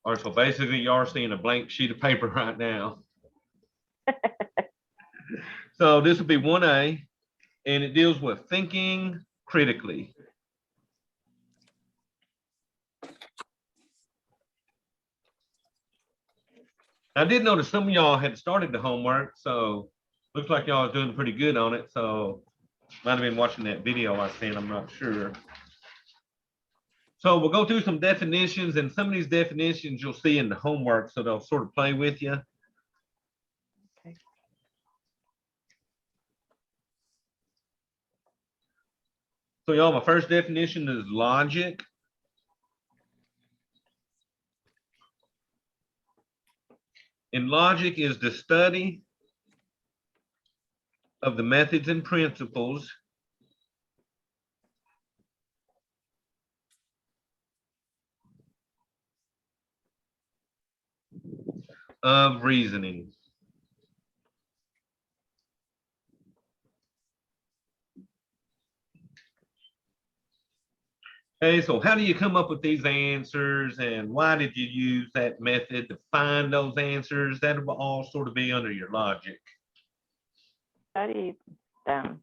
All right, so basically you are seeing a blank sheet of paper right now. So this will be 1A, and it deals with thinking critically. I did notice some of y'all had started the homework, so looks like y'all are doing pretty good on it. So might have been watching that video I sent, I'm not sure. So we'll go through some definitions, and some of these definitions you'll see in the homework, so they'll sort of play with you. Okay. So y'all, my first definition is logic. And logic is the study of the methods and principles of reasoning. Okay, so how do you come up with these answers, and why did you use that method to find those answers? That will all sort of be under your logic. Study them.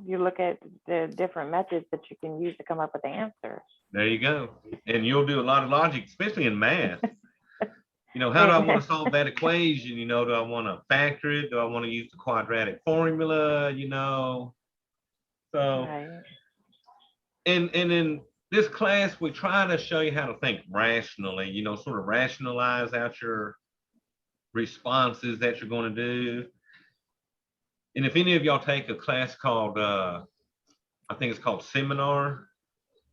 You look at the different methods that you can use to come up with the answer. There you go. And you'll do a lot of logic, especially in math. You know, how do I want to solve that equation? You know, do I want to factor it? Do I want to use the quadratic formula? You know, so Right. and in this class, we try to show you how to think rationally. You know, sort of rationalize out your responses that you're going to do. And if any of y'all take a class called, I think it's called Seminar,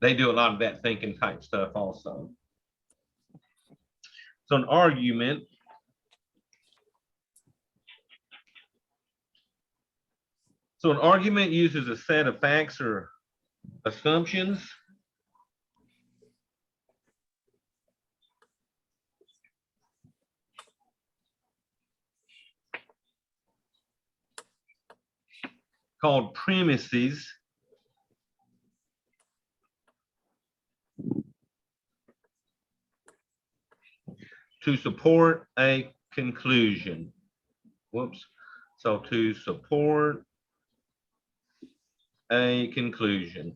they do a lot of that thinking type stuff also. So an argument uses a set of facts or assumptions called premises to support a conclusion. Whoops. So to support a conclusion.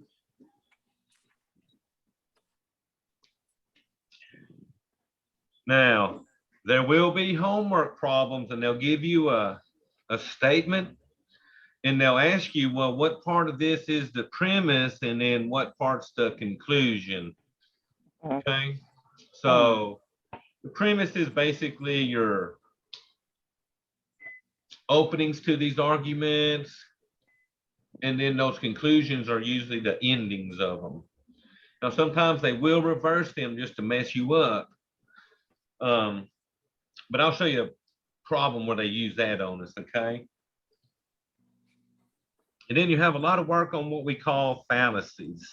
Now, there will be homework problems, and they'll give you a statement, and they'll ask you, well, what part of this is the premise, and then what part's the conclusion? Okay. So the premise is basically your openings to these arguments, and then those conclusions are usually the endings of them. Now, sometimes they will reverse them just to mess you up. But I'll show you a problem where they use that on us, okay? And then you have a lot of work on what we call fallacies.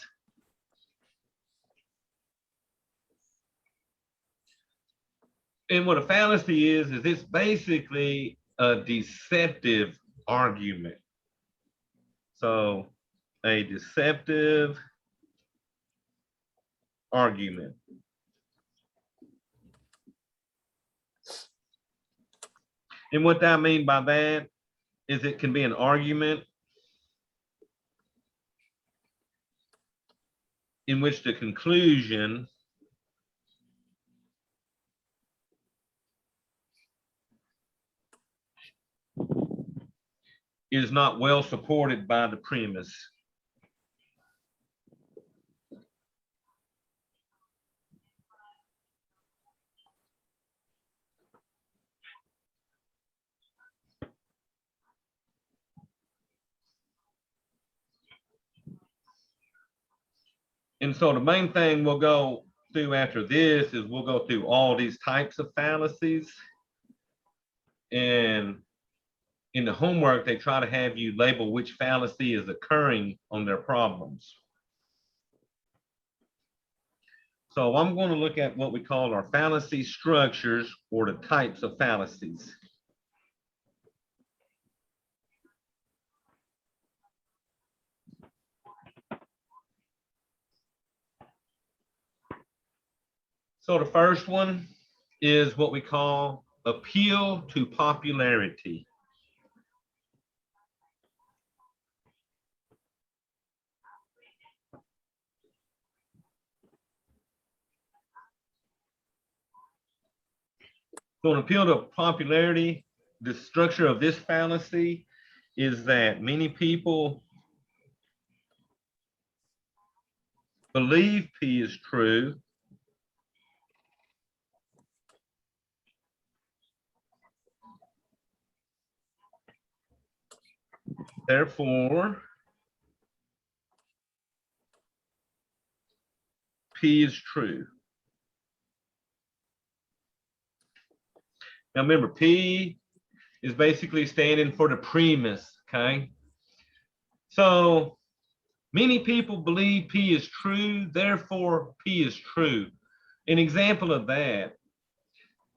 And what a fallacy is it's basically a deceptive argument. So a deceptive argument. And what I mean by that is it can be an argument in which the conclusion is not well supported by the premise. And so the main thing we'll go through after this is we'll go through all these types of fallacies. And in the homework, they try to have you label which fallacy is occurring on their problems. So I'm going to look at what we call our fallacy structures, or the types of fallacies. So the first one is what we call appeal to popularity. So an appeal to popularity, the structure of this fallacy is that many people believe P is true. Therefore, P is true. Now remember, P is basically standing for the premise, okay? So many people believe P is true, therefore P is true. An example of that,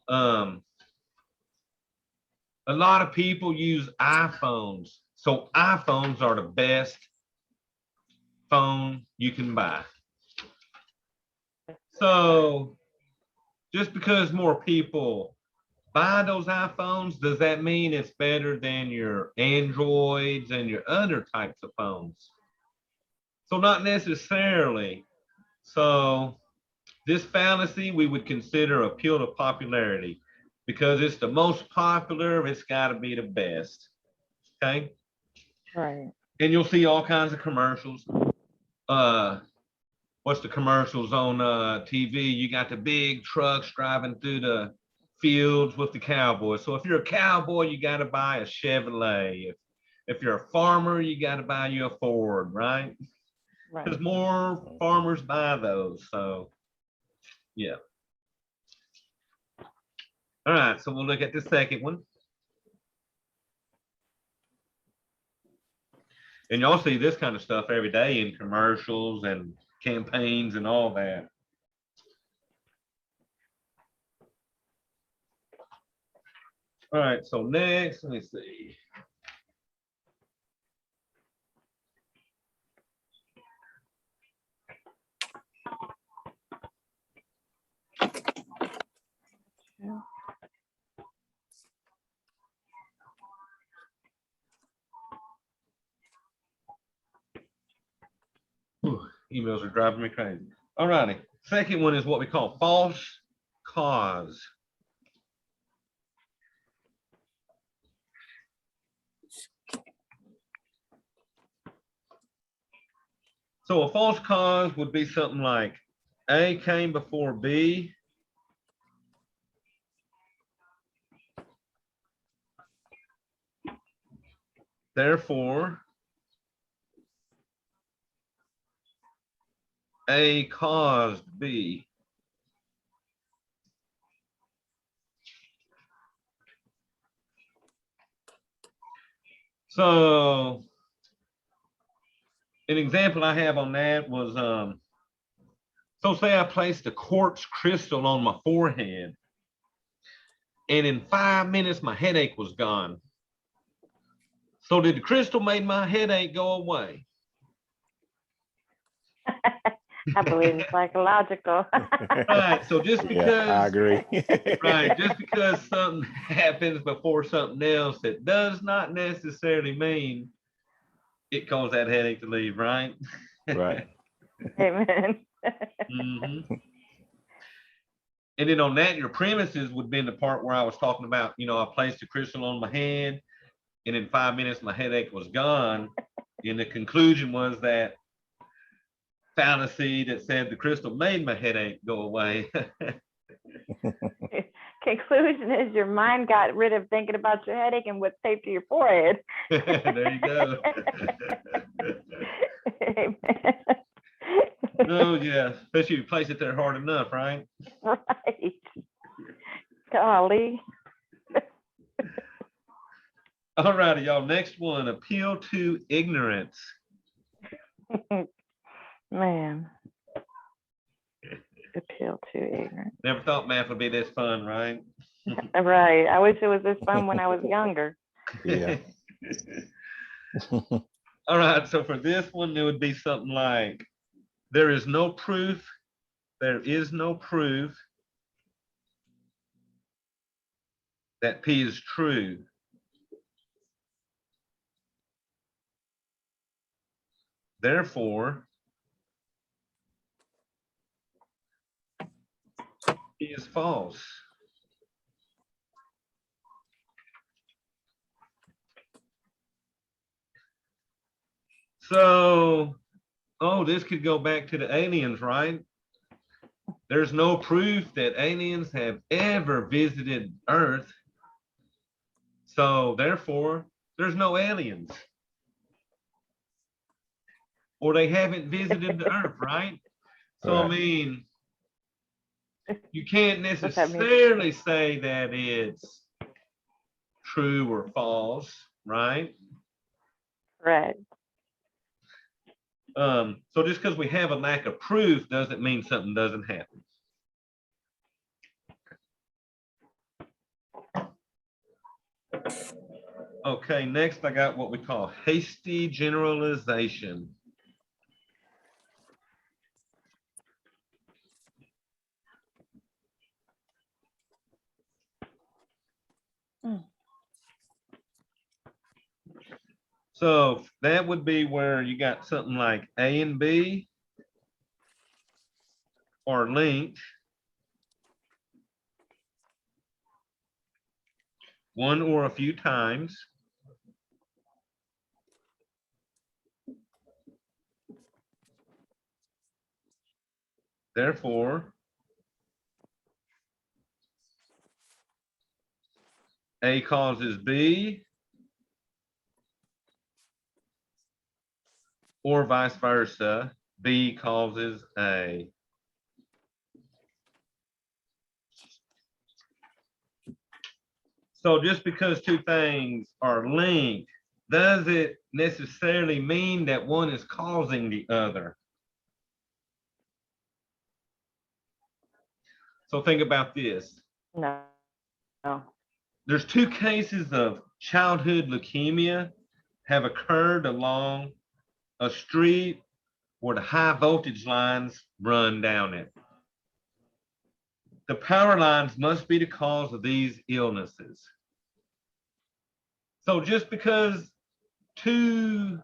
a lot of people use iPhones. So iPhones are the best phone you can buy. So just because more people buy those iPhones, does that mean it's better than your Androids and your other types of phones? So not necessarily. So this fallacy we would consider appeal to popularity because it's the most popular, it's got to be the best. Okay. Right. And you'll see all kinds of commercials. What's the commercials on TV? You got the big trucks driving through the fields with the cowboys. So if you're a cowboy, you got to buy a Chevrolet. If you're a farmer, you got to buy you a Ford, right? Because Right. more farmers buy those. So yeah. All right, so we'll look at the second one. And y'all see this kind of stuff every day in commercials and campaigns and all that. All right, so next, let me see. Yeah. Whew, emails are driving me crazy. All righty. Second one is what we call false cause. So a false cause would be something like A came before B. Therefore, A caused B. So an example I have on that was, so say I placed a quartz crystal on my forehead, and in 5 minutes my headache was gone. So did the crystal make my headache go away? I believe it's psychological. Right. So just Yeah, I because, agree. right, just because something happens before something else, it does not necessarily mean it caused that headache to leave, right? Right. Amen. Mhm. And then on that, your premises would be in the part where I was talking about, I placed a crystal on my head, and in 5 minutes my headache was gone. And the conclusion was that fallacy that said the crystal made my headache go away. Conclusion is your mind got rid of thinking about your headache and what's taped to your forehead. There you go. Amen. Oh yeah, especially if you place it there hard enough, right? Right. Golly. All righty, y'all. Next one, appeal to ignorance. Man. Appeal to ignorance. Never thought math would be this fun, right? Right. I wish it was this fun when I was younger. Yeah. All right, so for this one, it would be something like, there is no proof, there is no proof that P is true. Therefore, P is false. So, oh, this could go back to the aliens, right? There's no proof that aliens have ever visited Earth. So therefore, there's no aliens. Or they haven't visited the Earth, right? So, I mean, you can't necessarily say that it's true or false, right? Right. So just because we have a lack of proof doesn't mean something doesn't happen. Okay, next I got what we call hasty generalization. So that would be where you got something like A and B are linked one or a few times. Therefore, A causes B, or vice versa, B causes A. So just because two things are linked, does it necessarily mean that one is causing the other? So think about this. No. No. There's two cases of childhood leukemia have occurred along a street where the high voltage lines run down it. The power lines must be the cause of these illnesses. So just because two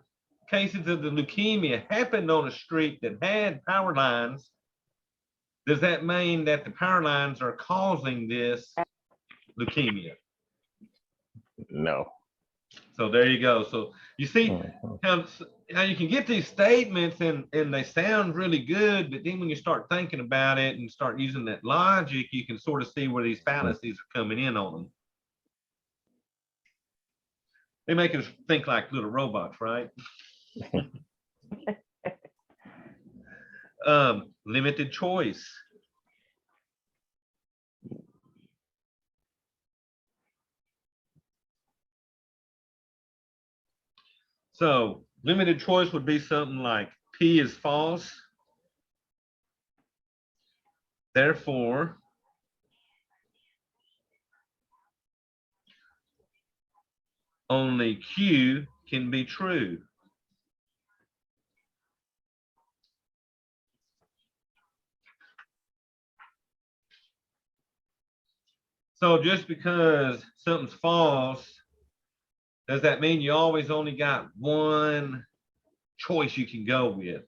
cases of the leukemia happened on a street that had power lines, does that mean that the power lines are causing this leukemia? No. So there you go. So you see how you can get these statements and they sound really good, but then when you start thinking about it and start using that logic, you can sort of see where these fallacies are coming in on them. They make us think like little robots, right? Limited choice. So limited choice would be something like P is false. Therefore, only Q can be true. So just because something's false, does that mean you always only got one choice you can go with?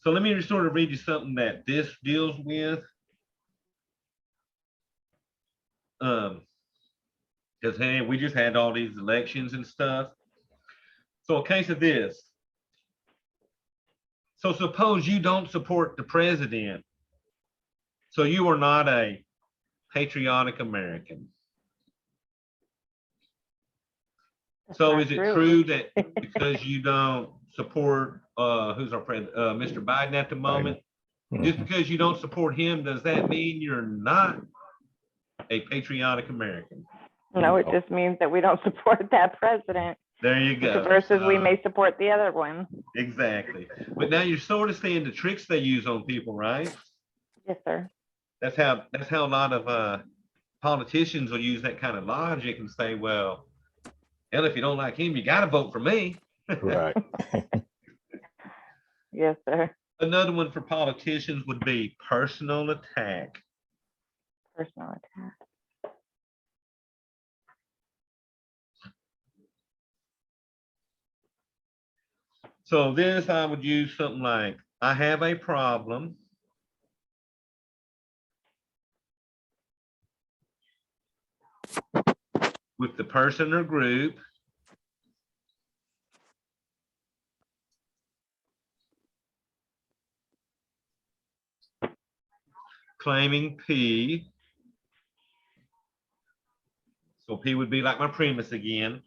So let me sort of read you something that this deals with. Because hey, we just had all these elections and stuff. So a case of this. So suppose you don't support the president. So you are not a patriotic American. So is it true that because you don't support who's our president, Mr. Biden at the moment, just because you don't support him, does that mean you're not a patriotic American? No, it just means that we don't support that president. There you go. Versus we may support the other one. Exactly. But now you're sort of seeing the tricks they use on people, right? Yes, sir. That's how a lot of politicians will use that kind of logic and say, well, hell, if you don't like him, you got to vote for me. Right. Yes, sir. Another one for politicians would be personal attack. Personal attack. So this, I would use something like, I have a problem with the person or group claiming P. So P would be like my premise again.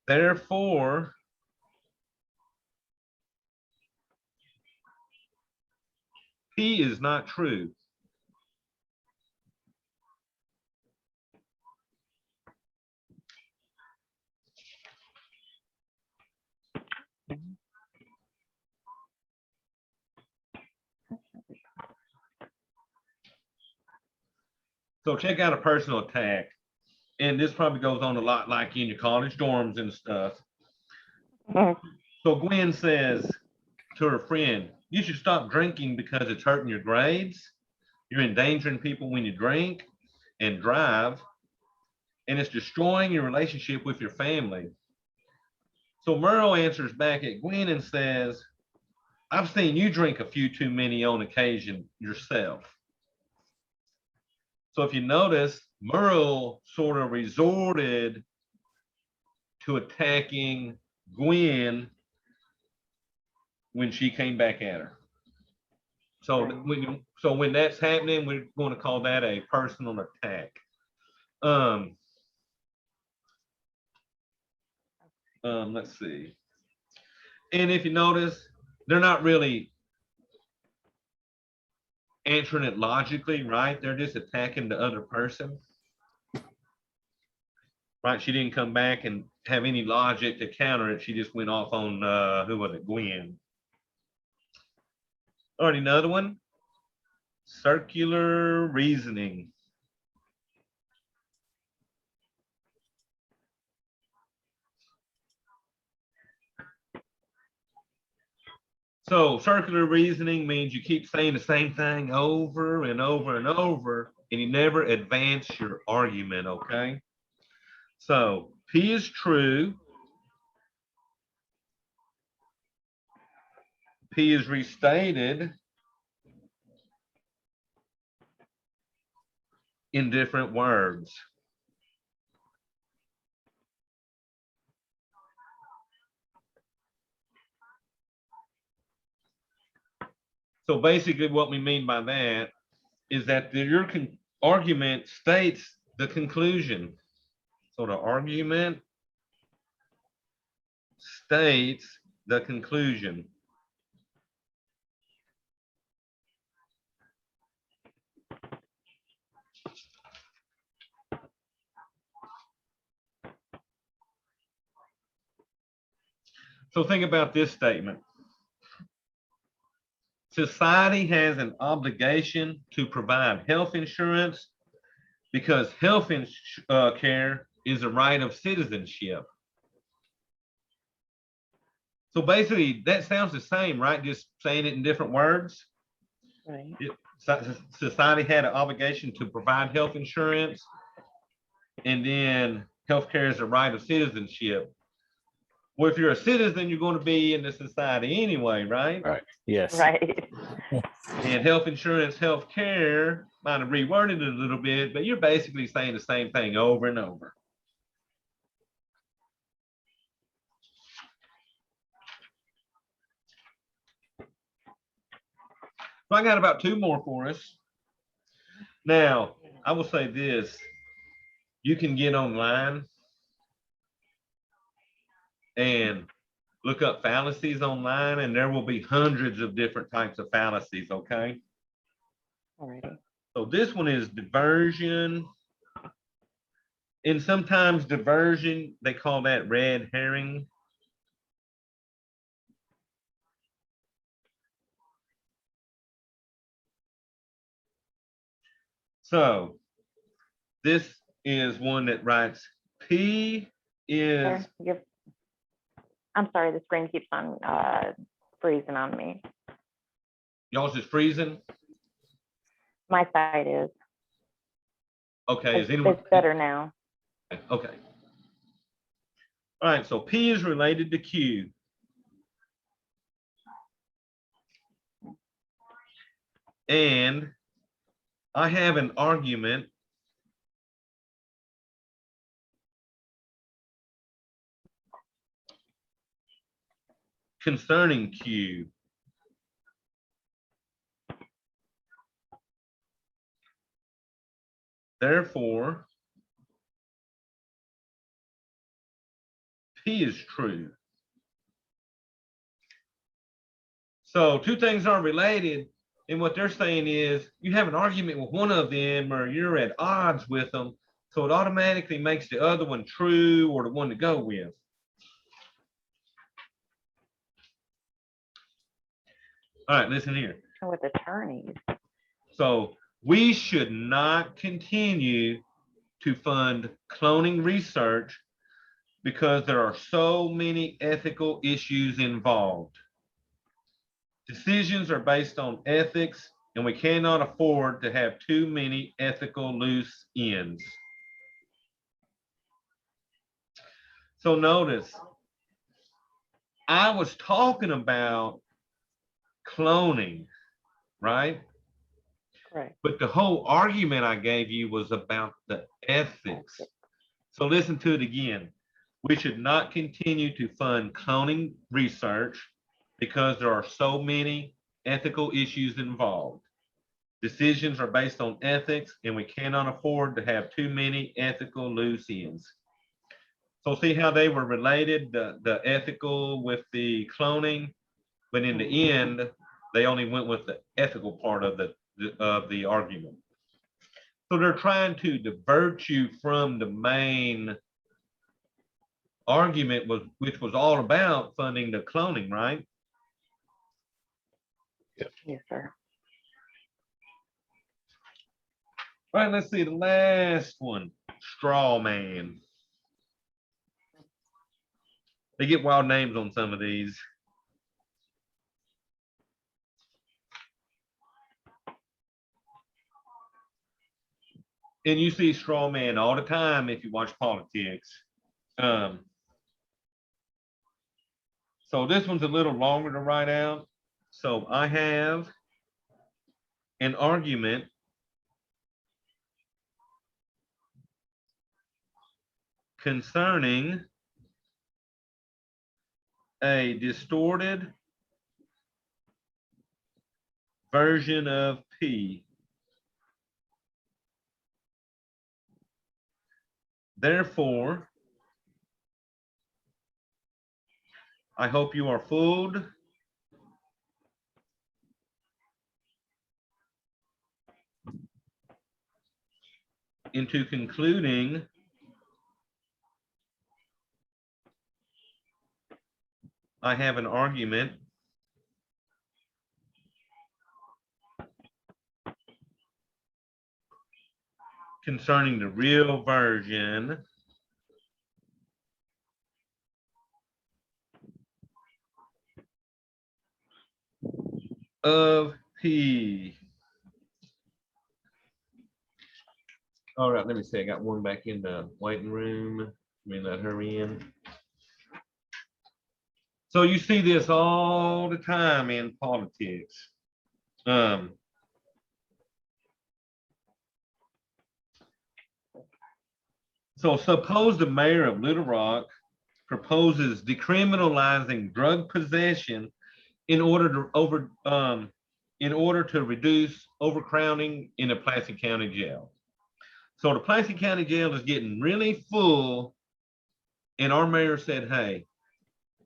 Therefore, P is not true. So check out a personal attack. And this probably goes on a lot like in your college dorms and stuff. So Gwen says to her friend, you should stop drinking because it's hurting your grades. You're endangering people when you drink and drive, and it's destroying your relationship with your family. So Merle answers back at Gwen and says, I've seen you drink a few too many on occasion yourself. So if you notice, Merle sort of resorted to attacking Gwen when she came back at her. So when that's happening, we're going to call that a personal attack. Let's see. And if you notice, they're not really answering it logically, right? They're just attacking the other person. Right? She didn't come back and have any logic to counter it. She just went off on, who was it? Gwen. All right, another one. Circular reasoning. So circular reasoning means you keep saying the same thing over and over and over, and you never advance your argument, okay? So P is true. P is restated in different words. So basically what we mean by that is that your argument states the conclusion. So the argument states the conclusion. So think about this statement. Society has an obligation to provide health insurance because health care is a right of citizenship. So basically, that sounds the same, right? Just saying it in different words. Right. Society had an obligation to provide health insurance, and then healthcare is a right of citizenship. Well, if you're a citizen, you're going to be in the society anyway, right? Right. Yes. Right. And health insurance, health care, might have reworded it a little bit, but you're basically saying the same thing over and over. So I got about two more for us. Now, I will say this. You can get online and look up fallacies online, and there will be hundreds of different types of fallacies, okay? Alrighty. So this one is diversion. And sometimes diversion, they call that red herring. So this is one that writes P is. I'm sorry, the screen keeps on freezing on me. Y'all's just freezing? My side is. Okay, is It's, anyone? it's better now. Okay. All right, so P is related to Q. And I have an argument concerning Q. Therefore, P is true. So two things are related, and what they're saying is you have an argument with one of them or you're at odds with them, so it automatically makes the other one true or the one to go with. All right, listen here. With attorneys. So we should not continue to fund cloning research because there are so many ethical issues involved. Decisions are based on ethics, and we cannot afford to have too many ethical loose ends. So notice, I was talking about cloning, right? Correct. But the whole argument I gave you was about the ethics. So listen to it again. We should not continue to fund cloning research because there are so many ethical issues involved. Decisions are based on ethics, and we cannot afford to have too many ethical loose ends. So see how they were related, the ethical with the cloning, but in the end, they only went with the ethical part of the argument. So they're trying to divert you from the main argument, which was all about funding the cloning, right? Yes, sir. All right, let's see the last one, straw man. They get wild names on some of these. And you see straw man all the time if you watch politics. So this one's a little longer to write out. So I have an argument concerning a distorted version of P. Therefore, I hope you are fooled into concluding I have an argument concerning the real version of P. All right, let me see. I got one back in the waiting room. Let me let her in. So you see this all the time in politics. So suppose the mayor of Little Rock proposes decriminalizing drug possession in order to reduce overcrowding in the Pulaski County Jail. So the Pulaski County Jail is getting really full, and our mayor said, hey,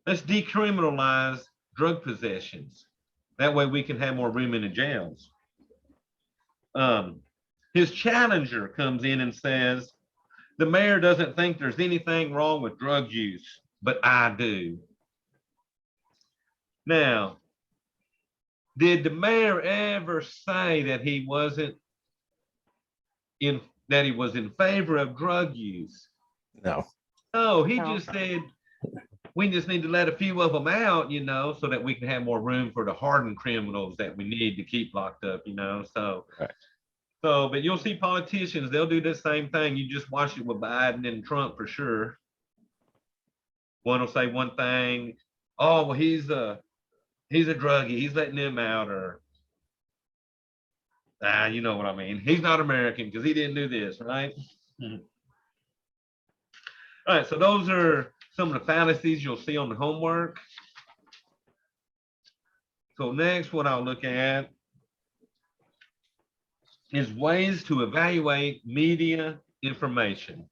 let's decriminalize drug possessions. That way we can have more room in the jails. His challenger comes in and says, the mayor doesn't think there's anything wrong with drug use, but I do. Now, did the mayor ever say that he wasn't that he was in favor of drug use? No. No, he No. just said we just need to let a few of them out, so that we can have more room for the hardened criminals that we need to keep locked up, So, right. But you'll see politicians, they'll do the same thing. You just watch it with Biden and Trump for sure. One will say one thing. Oh, well, he's a druggie. He's letting them out, or you know what I mean. He's not American because he didn't do this, right? Mhm. All right, so those are some of the fallacies you'll see on the homework. So next, what I'll look at is ways to evaluate media information.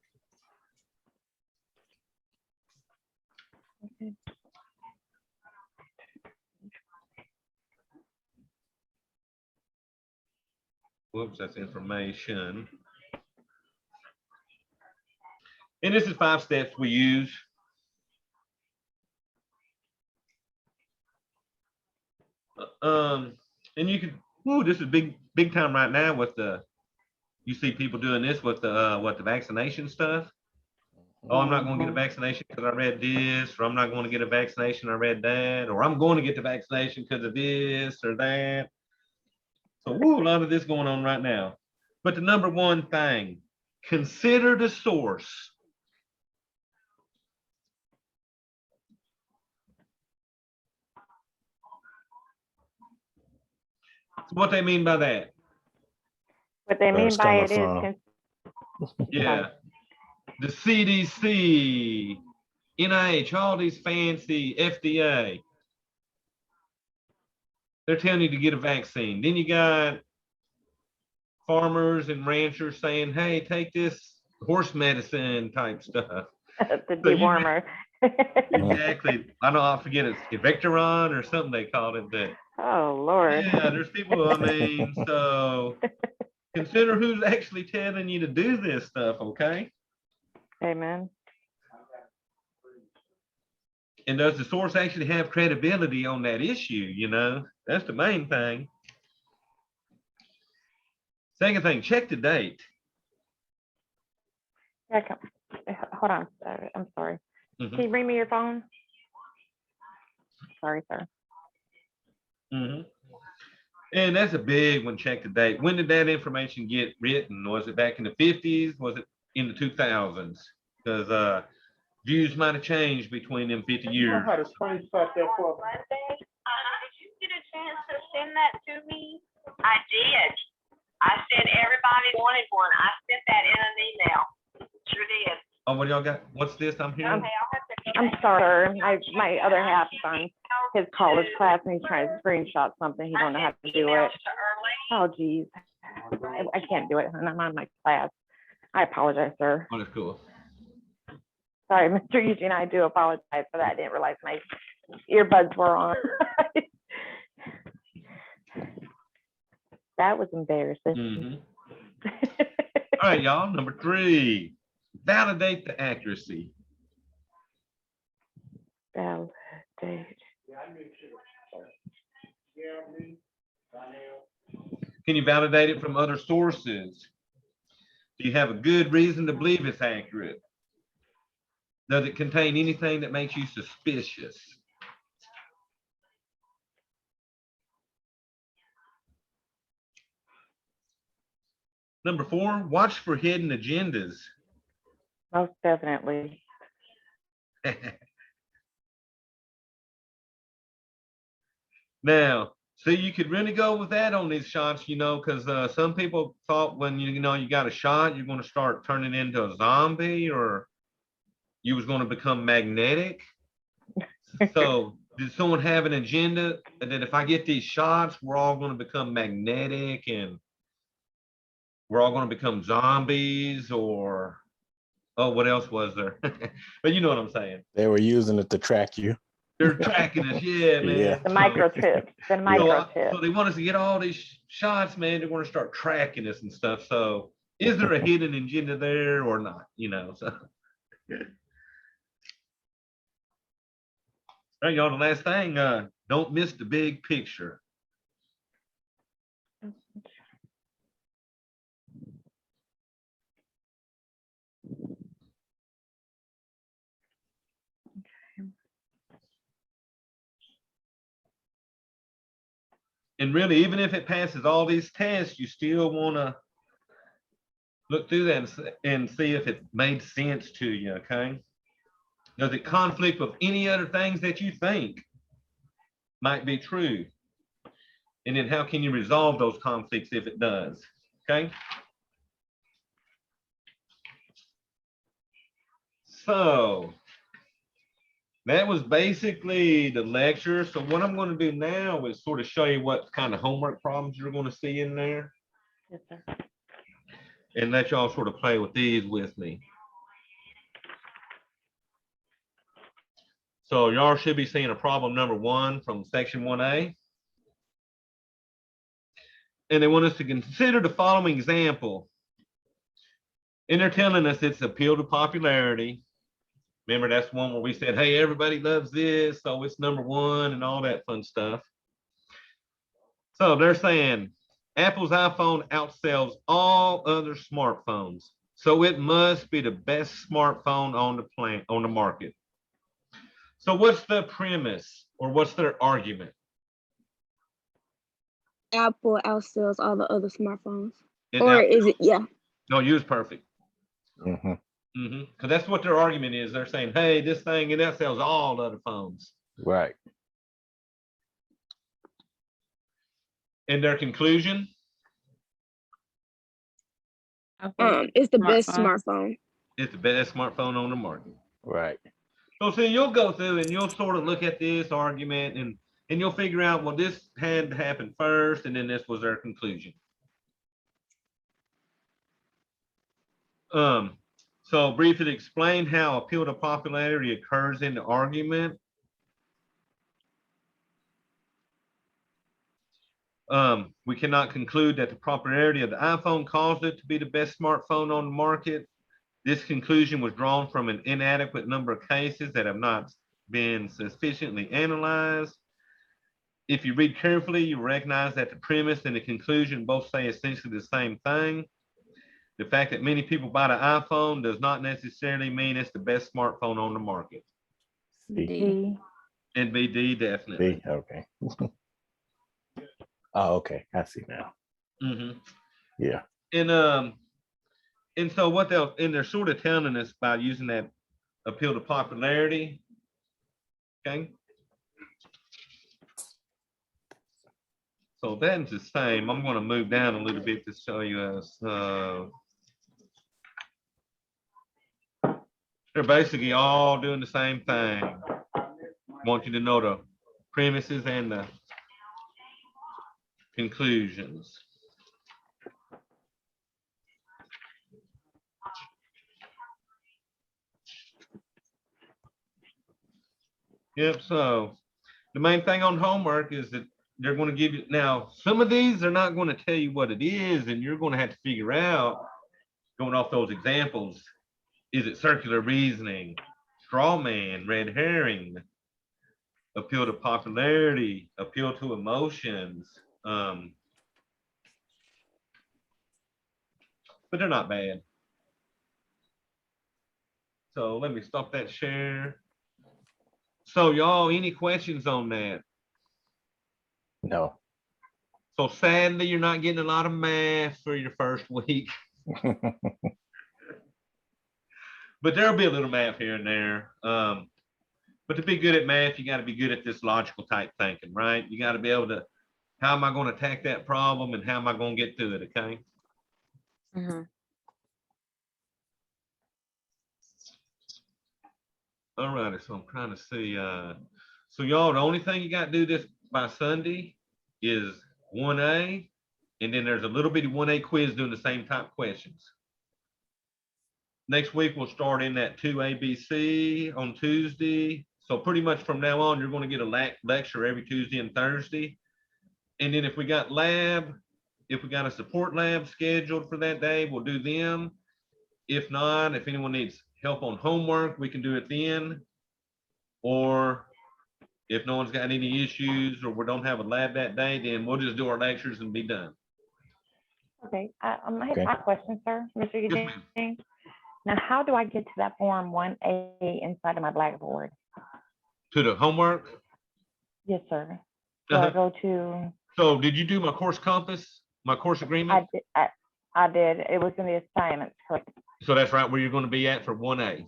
Whoops, that's information. And this is 5 steps we use. And you can, this is big time right now with you see people doing this with the vaccination stuff. Oh, I'm not going to get a vaccination because I read this, or I'm not going to get a vaccination, I read that, or I'm going to get the vaccination because of this or that. So, a lot of this going on right now. But the number one thing, consider the source. So what they mean by that? What they Where mean it's by it coming is, Yeah. The CDC, NIH, all these fancy FDA. They're telling you to get a vaccine. Then you got farmers and ranchers saying, hey, take this horse medicine type stuff. the So you- dewormer. Exactly. I know, I forget it's Victoron or something they called it, but Oh, Lord. yeah, there's people, I mean, so consider who's actually telling you to do this stuff, okay? Amen. And does the source actually have credibility on that issue? You know, that's the main thing. Second thing, check the date. Yeah, hold on. I'm sorry. Mhm. Can you bring me your phone? Sorry, sir. Mhm. And that's a big one, check the date. When did that information get written? Was it back in the 50s? Was it in the 2000s? Because views might have changed between them 50 You know years. how to screenshot that for me? Monday, did you get a chance to send that to me? I did. I said everybody wanted one. I sent that in an email. Sure did. Oh, what y'all got? What's this I'm hearing? Okay, I'll have to. I'm sorry. My other half is on his college class and he's trying to screenshot something. He don't know how to do it. Oh, geez. I can't do it. And I'm on my class. I apologize, sir. Oh, that's cool. Sorry, Mr. Eugene. I do apologize for that. I didn't realize my earbuds were on. That was embarrassing. Mhm. All right, y'all. Number 3, validate the accuracy. Validate. Can you validate it from other sources? Do you have a good reason to believe it's accurate? Does it contain anything that makes you suspicious? Number 4, watch for hidden agendas. Most definitely. Now, see, you could really go with that on these shots, you know, because some people thought when you know you got a shot, you're going to start turning into a zombie, or you was going to become magnetic. So, did someone have an agenda that if I get these shots, we're all going to become magnetic and we're all going to become zombies, or oh, what else was there? But you know what I'm saying. They were using it to track you. They're tracking us, yeah, man. Yeah. The microchip. The So microchip. they want us to get all these shots, man. They want to start tracking us and stuff. So is there a hidden agenda there or not? You know, so. All right, y'all, the last thing, don't miss the big picture. And really, even if it passes all these tests, you still want to look through that and see if it made sense to you, okay? Does it conflict with any other things that you think might be true? And then how can you resolve those conflicts if it does? Okay. So that was basically the lecture. So what I'm going to do now is sort of show you what kind of homework problems you're going to see in there Yes, sir. and let y'all sort of play with these with me. So y'all should be seeing a problem number 1 from section 1A. And they want us to consider the following example. And they're telling us it's appeal to popularity. Remember, that's one where we said, hey, everybody loves this, so it's number 1 and all that fun stuff. So they're saying Apple's iPhone outsells all other smartphones, so it must be the best smartphone on the market. So what's the premise or what's their argument? Apple outsells all the other smartphones. It Or out- is it, yeah. no, you was perfect. Hmm. Because that's what their argument is. They're saying, hey, this thing, it outsells all other phones. Right. And their conclusion? It's the best Smartphone. smartphone. It's the best smartphone on the market. Right. So see, you'll go through and you'll sort of look at this argument and you'll figure out, well, this had to happen first, and then this was their conclusion. So briefly explain how appeal to popularity occurs in the argument. We cannot conclude that the popularity of the iPhone caused it to be the best smartphone on the market. This conclusion was drawn from an inadequate number of cases that have not been sufficiently analyzed. If you read carefully, you recognize that the premise and the conclusion both say essentially the same thing. The fact that many people buy the iPhone does not necessarily mean it's the best smartphone on the market. C. D. And B, definitely. B. Okay. Oh, okay. I see now. Mhm. Yeah. And so what they're sort of telling us by using that appeal to popularity. Okay. So that's the same. I'm going to move down a little bit to show you us. They're basically all doing the same thing. Want you to know the premises and the conclusions. Yep, so the main thing on homework is that they're going to give you, now, some of these, they're not going to tell you what it is, and you're going to have to figure out, going off those examples, is it circular reasoning, straw man, red herring, appeal to popularity, appeal to emotions, but they're not bad. So let me stop that share. So y'all, any questions on that? No. So sadly, you're not getting a lot of math for your first week, but there'll be a little math here and there. But to be good at math, you got to be good at this logical type thinking, right? You got to be able to, how am I going to attack that problem and how am I going to get through it, okay? All righty, so I'm trying to see, so y'all, the only thing you got to do this by Sunday is 1A, and then there's a little bitty 1A quiz doing the same type questions. Next week, we'll start in that 2ABC on Tuesday. So pretty much from now on, you're going to get a lecture every Tuesday and Thursday. And then if we got a support lab scheduled for that day, we'll do them. If not, if anyone needs help on homework, we can do it then. Or if no one's got any issues or we don't have a lab that day, then we'll just do our lectures and be done. Okay, I have Okay. a question, sir, Mr. Yes, Eugene. ma'am. Now, how do I get to that form 1A inside of my Blackboard? To the homework. Yes, sir. Do I Uh-huh. go to, So did you do my course compass, my course agreement? I did, it was in the assignments, correct? So that's right where you're going to be at for 1A.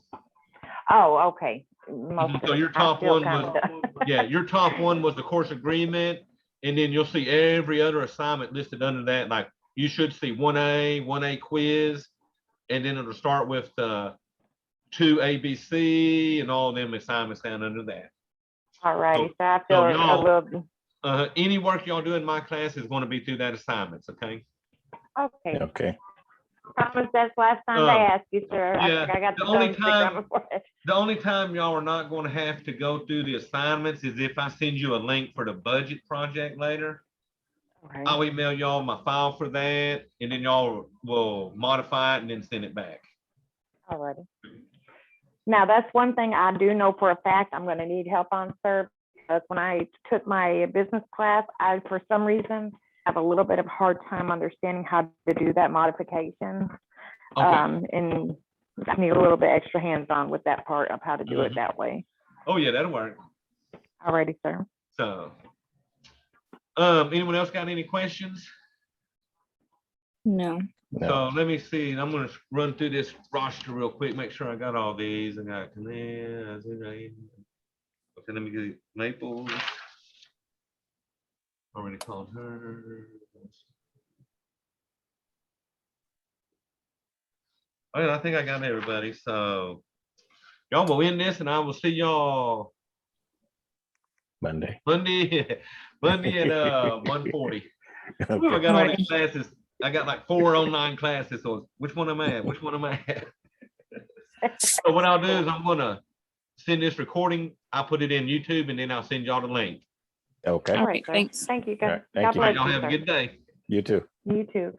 Oh, okay. most of So it. your I top feel one kinda was- done. Yeah, your top one was the course agreement, and then you'll see every other assignment listed under that. Like you should see 1A quiz, and then it'll start with 2 ABC and all them assignments down under that. All righty, so I so feel a y'all- little, Any work y'all do in my class is going to be through that assignments, okay? okay. Okay. Promise that's last time I Um, asked you, sir. I yeah, think I got the the only phone stick around time- before. The only time y'all are not going to have to go through the assignments is if I send you a link for the budget project later. Okay. I'll email y'all my file for that, and then y'all will modify it and then send it back. Alrighty. Now, that's one thing I do know for a fact I'm gonna need help on, sir. Because when I took my business class, I, for some reason, have a little bit of hard time understanding how to do that modification. Okay. And I need a little bit extra hands-on with that part of how to do it Mhm. that way. Oh, yeah, that'll work. Alrighty, sir. So, anyone else got any questions? No. No. So let me see. I'm gonna run through this roster real quick, make sure I got all these. I got command. Okay, let me get Maples. Already called her. All right, I think I got everybody. So y'all will win this, and I will see y'all Monday. Monday, Monday at 1:40. Ooh, I Okay. got all these classes. I got like 4 online classes. So which one am I at? Which one am I at? So what I'll do is I'm gonna send this recording. I'll put it in YouTube, and then I'll send y'all the link. Okay. All right, Sir. thanks. Thank you. All right, God thank you. bless Y'all you, have a sir. good day. You too. You too.